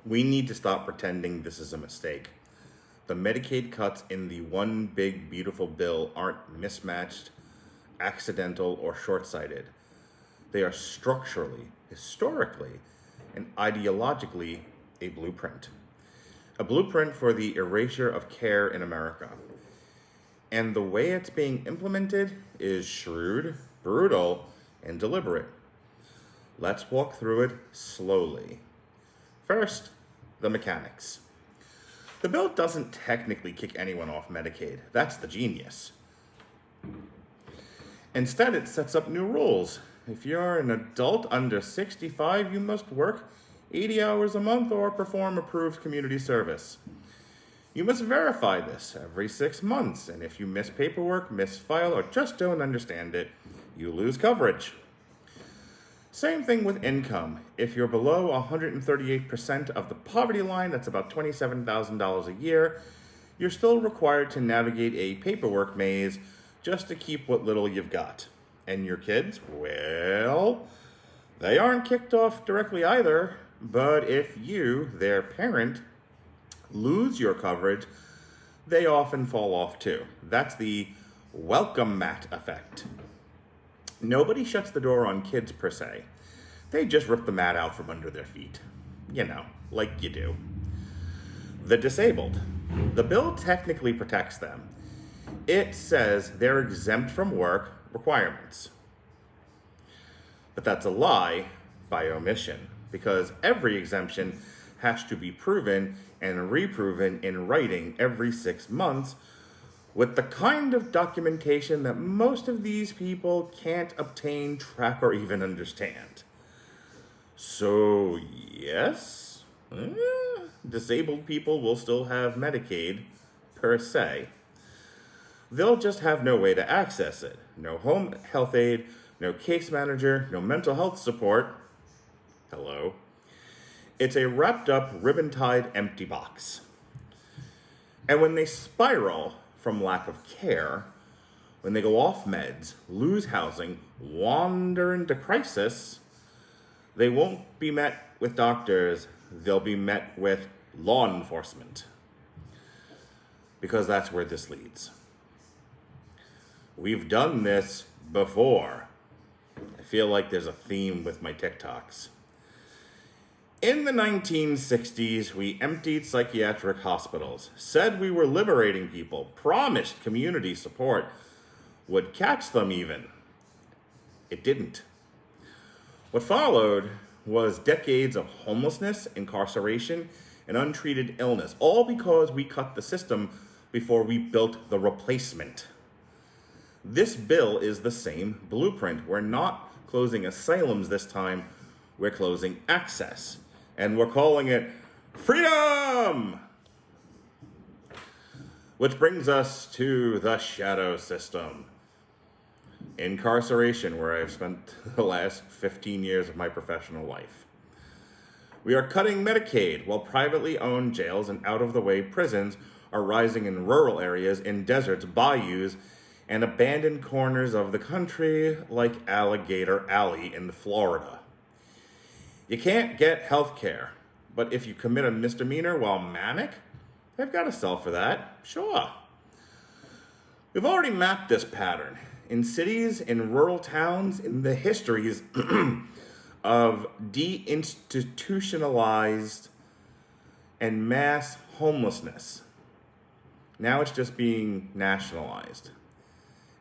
We need to stop pretending this is a mistake. The Medicaid cuts in the one big beautiful bill aren't mismatched, accidental, or short-sighted. They are structurally, historically, and ideologically a blueprint. A blueprint for the erasure of care in America. And the way it's being implemented is shrewd, brutal, and deliberate. Let's walk through it slowly. First, the mechanics. The bill doesn't technically kick anyone off Medicaid. That's the genius. Instead, it sets up new rules. If you're an adult under 65, you must work 80 hours a month or perform approved community service. You must verify this every 6 months, and if you miss paperwork, misfile, or just don't understand it, you lose coverage. Same thing with income. If you're below 138% of the poverty line, that's about $27,000 a year, you're still required to navigate a paperwork maze just to keep what little you've got. And your kids, well, they aren't kicked off directly either, but if you, their parent, lose your coverage, they often fall off too. That's the welcome mat effect. Nobody shuts the door on kids per se. They just rip the mat out from under their feet. You know, like you do. The disabled. The bill technically protects them. It says they're exempt from work requirements. But that's a lie by omission, because every exemption has to be proven and reproven in writing every 6 months with the kind of documentation that most of these people can't obtain, track, or even understand. So, yes, disabled people will still have Medicaid, per se. They'll just have no way to access it. No home health aid, no case manager, no mental health support. Hello. It's a wrapped up, ribbon-tied empty box. And when they spiral from lack of care, when they go off meds, lose housing, wander into crisis, they won't be met with doctors, they'll be met with law enforcement. Because that's where this leads. We've done this before. I feel like there's a theme with my TikToks. In the 1960s, we emptied psychiatric hospitals, said we were liberating people, promised community support, would catch them even. It didn't. What followed was decades of homelessness, incarceration, and untreated illness, all because we cut the system before we built the replacement. This bill is the same blueprint. We're not closing asylums this time, we're closing access. And we're calling it freedom! Which brings us to the shadow system. Incarceration, where I've spent the last 15 years of my professional life. We are cutting Medicaid while privately owned jails and out-of-the-way prisons are rising in rural areas, in deserts, bayous, and abandoned corners of the country like Alligator Alley in Florida. You can't get health care, but if you commit a misdemeanor while manic, they've got a cell for that, sure. We've already mapped this pattern in cities, in rural towns, in the histories of deinstitutionalized and mass homelessness. Now it's just being nationalized.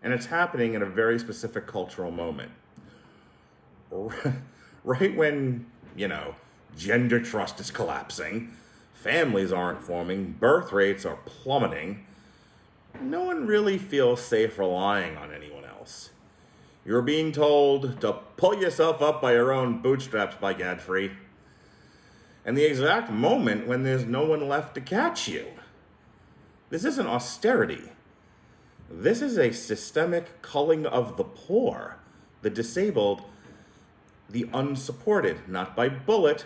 And it's happening in a very specific cultural moment. Right when, gender trust is collapsing, families aren't forming, birth rates are plummeting, no one really feels safe relying on anyone else. You're being told to pull yourself up by your own bootstraps, by Godfrey. And the exact moment when there's no one left to catch you. This isn't austerity. This is a systemic culling of the poor, the disabled, the unsupported, not by bullet,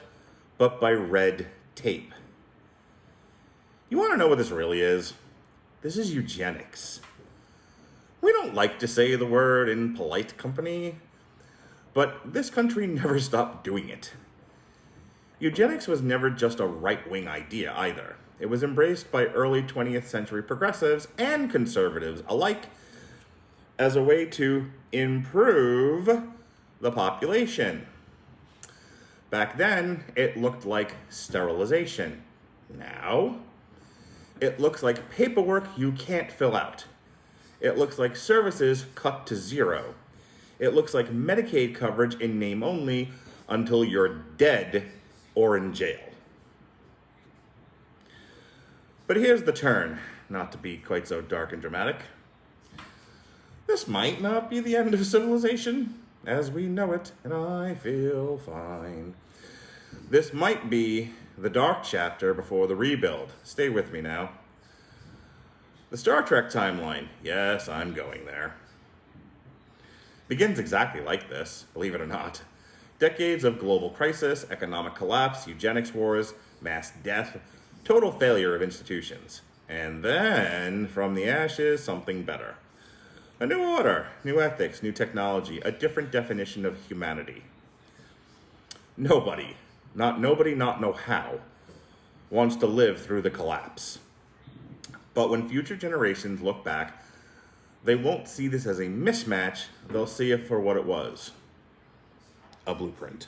but by red tape. You want to know what this really is? This is eugenics. We don't like to say the word in polite company, but this country never stopped doing it. Eugenics was never just a right-wing idea either. It was embraced by early 20th century progressives and conservatives alike as a way to improve the population. Back then, it looked like sterilization. Now, it looks like paperwork you can't fill out. It looks like services cut to zero. It looks like Medicaid coverage in name only until you're dead or in jail. But here's the turn, not to be quite so dark and dramatic. This might not be the end of civilization as we know it, and I feel fine. This might be the dark chapter before the rebuild. Stay with me now. The Star Trek timeline, yes, I'm going there, begins exactly like this, believe it or not. Decades of global crisis, economic collapse, eugenics wars, mass death, total failure of institutions. And then, from the ashes, something better. A new order, new ethics, new technology, a different definition of humanity. Nobody, not know how, wants to live through the collapse. But when future generations look back, they won't see this as a mismatch, they'll see it for what it was, a blueprint.